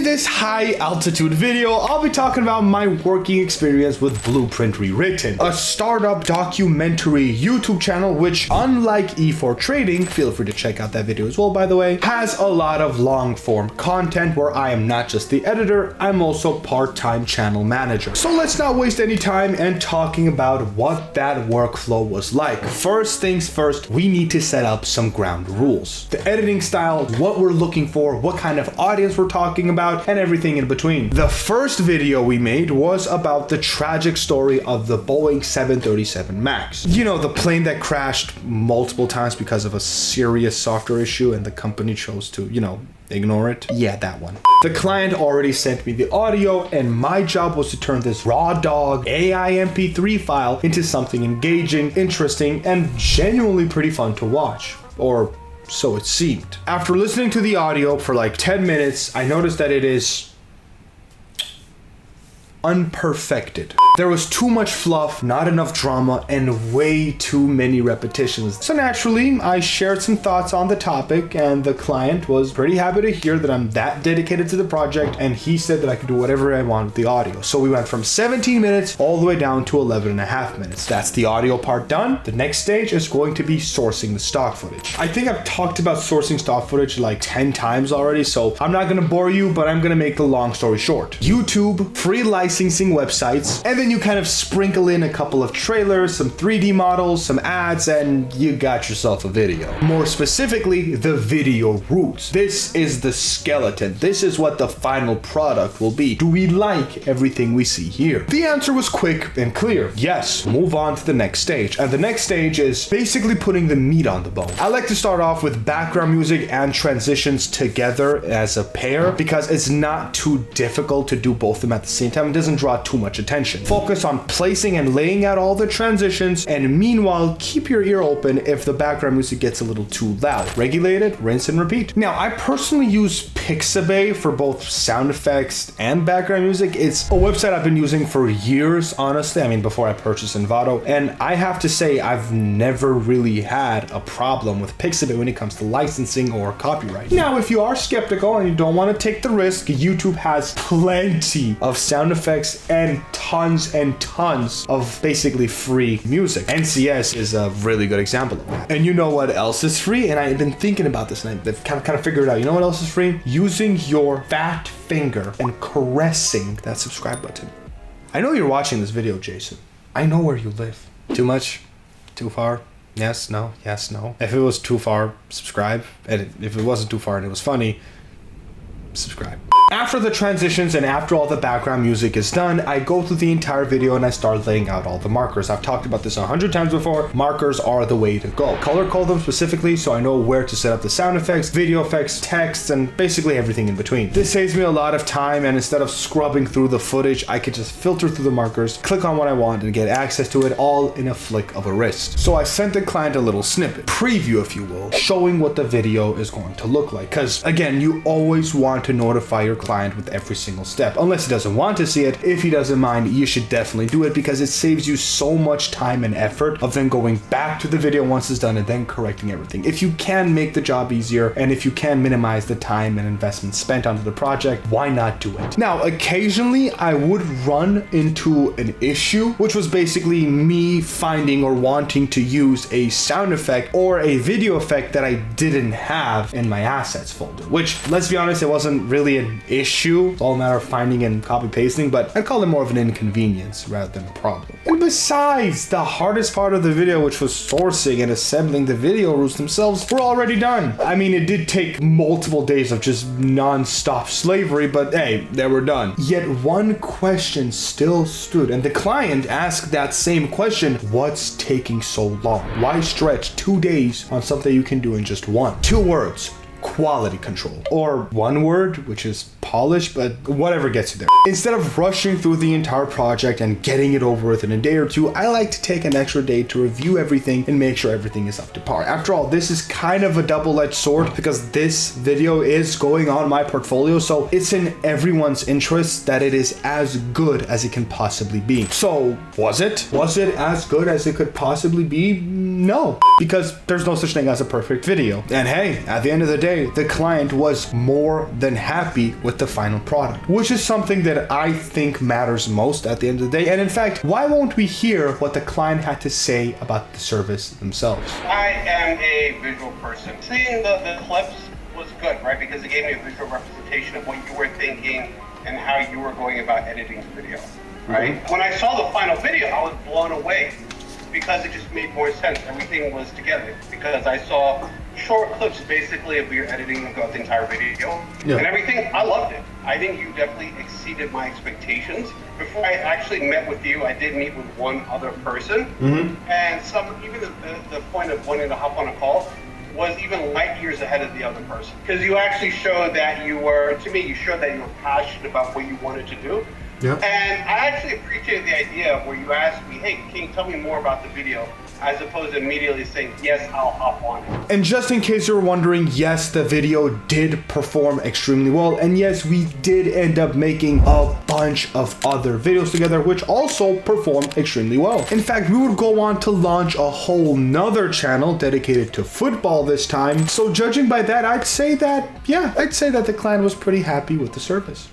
this high altitude video, I'll be talking about my working experience with Blueprint Rewritten, a startup documentary YouTube channel which, unlike E4 Trading, feel free to check out that video as well by the way, has a lot of long form content where I am not just the editor, I'm also part-time channel manager. So let's not waste any time and talking about what that workflow was like. First things first, we need to set up some ground rules. The editing style, what we're looking for, what kind of audience we're talking about, and everything in between. The first video we made was about the tragic story of the Boeing 737 MAX. You know, the plane that crashed multiple times because of a serious software issue and the company chose to, ignore it. Yeah, that one. The client already sent me the audio and my job was to turn this raw dog AI MP3 file into something engaging, interesting, and genuinely pretty fun to watch. Or so it seemed. After listening to the audio for like 10 minutes, I noticed that it is unperfected. There was too much fluff, not enough drama, and way too many repetitions. So naturally, I shared some thoughts on the topic and the client was pretty happy to hear that I'm that dedicated to the project and he said that I could do whatever I want with the audio. So we went from 17 minutes all the way down to 11 and a half minutes. That's the audio part done. The next stage is going to be sourcing the stock footage. I think I've talked about sourcing stock footage like 10 times already, so I'm not gonna bore you, but I'm gonna make the long story short. YouTube, free licensing websites, and then you kind of sprinkle in a couple of trailers, some 3D models, some ads, and you got yourself a video. More specifically, the video roots. This is the skeleton. This is what the final product will be. Do we like everything we see here? The answer was quick and clear. Yes, move on to the next stage. And the next stage is basically putting the meat on the bone. I like to start off with background music and transitions together as a pair because it's not too difficult to do both of them at the same time. It doesn't draw too much attention. Focus on placing and laying out all the transitions, and meanwhile, keep your ear open if the background music gets a little too loud. Regulate it, rinse and repeat. Now, I personally use Pixabay for both sound effects and background music. It's a website I've been using for years, honestly. I mean, before I purchased Envato, and I have to say, I've never really had a problem with Pixabay when it comes to licensing or copyright. Now, if you are skeptical and you don't want to take the risk, YouTube has plenty of sound effects and tons of basically free music. NCS is a really good example of that. And you know what else is free? And I've been thinking about this and I've kind of figured it out. You know what else is free? Using your fat finger and caressing that subscribe button. I know you're watching this video, Jason. I know where you live. Too much? Too far? Yes, no, yes, no. If it was too far, subscribe. And if it wasn't too far and it was funny, subscribe. After the transitions and after all the background music is done, I go through the entire video and I start laying out all the markers. I've talked about this 100 times before. Markers are the way to go. Color code them specifically so I know where to set up the sound effects, video effects, text, and basically everything in between. This saves me a lot of time, and instead of scrubbing through the footage, I can just filter through the markers, click on what I want, and get access to it all in a flick of a wrist. So I sent the client a little snippet, preview if you will, showing what the video is going to look like. Because again, you always want to notify your client with every single step. Unless he doesn't want to see it, if he doesn't mind, you should definitely do it because it saves you so much time and effort of then going back to the video once it's done and then correcting everything. If you can make the job easier and if you can minimize the time and investment spent onto the project, why not do it? Now, occasionally I would run into an issue, which was basically me finding or wanting to use a sound effect or a video effect that I didn't have in my assets folder, which, let's be honest, it wasn't really an issue. It's all a matter of finding and copy pasting, but I call it more of an inconvenience rather than a problem. And besides, the hardest part of the video, which was sourcing and assembling the video roots themselves, were already done. I mean, it did take multiple days of just non-stop slavery, but hey, they were done. Yet one question still stood, and the client asked that same question: what's taking so long? Why stretch 2 days on something you can do in just one? 2 words: quality control. Or one word, which is polish, but whatever gets you there. Instead of rushing through the entire project and getting it over with in a day or two, I like to take an extra day to review everything and make sure everything is up to par. After all, this is kind of a double-edged sword because this video is going on my portfolio, so it's in everyone's interest that it is as good as it can possibly be. So, was it? Was it as good as it could possibly be? No, because there's no such thing as a perfect video. And hey, at the end of the day, the client was more than happy with the the final product, which is something that I think matters most at the end of the day. And in fact, why won't we hear what the client had to say about the service themselves? I am a visual person. Seeing the clips was good, right? Because it gave me a visual representation of what you were thinking and how you were going about editing the video, right? When I saw the final video, I was blown away because it just made more sense. Everything was together because I saw short clips basically of your editing throughout the entire video and everything. I loved it. I think you definitely exceeded my expectations. Before I actually met with you, I did meet with one other person, and even the point of wanting to hop on a call was even light years ahead of the other person, because you actually showed that you were passionate about what you wanted to do. And I actually appreciated the idea where you asked me, hey, can you tell me more about the video? As opposed to immediately saying, yes, I'll hop on it. And just in case you were wondering, yes, the video did perform extremely well. And yes, we did end up making a bunch of other videos together, which also performed extremely well. In fact, we would go on to launch a whole nother channel dedicated to football this time. So judging by that, I'd say that the client was pretty happy with the service.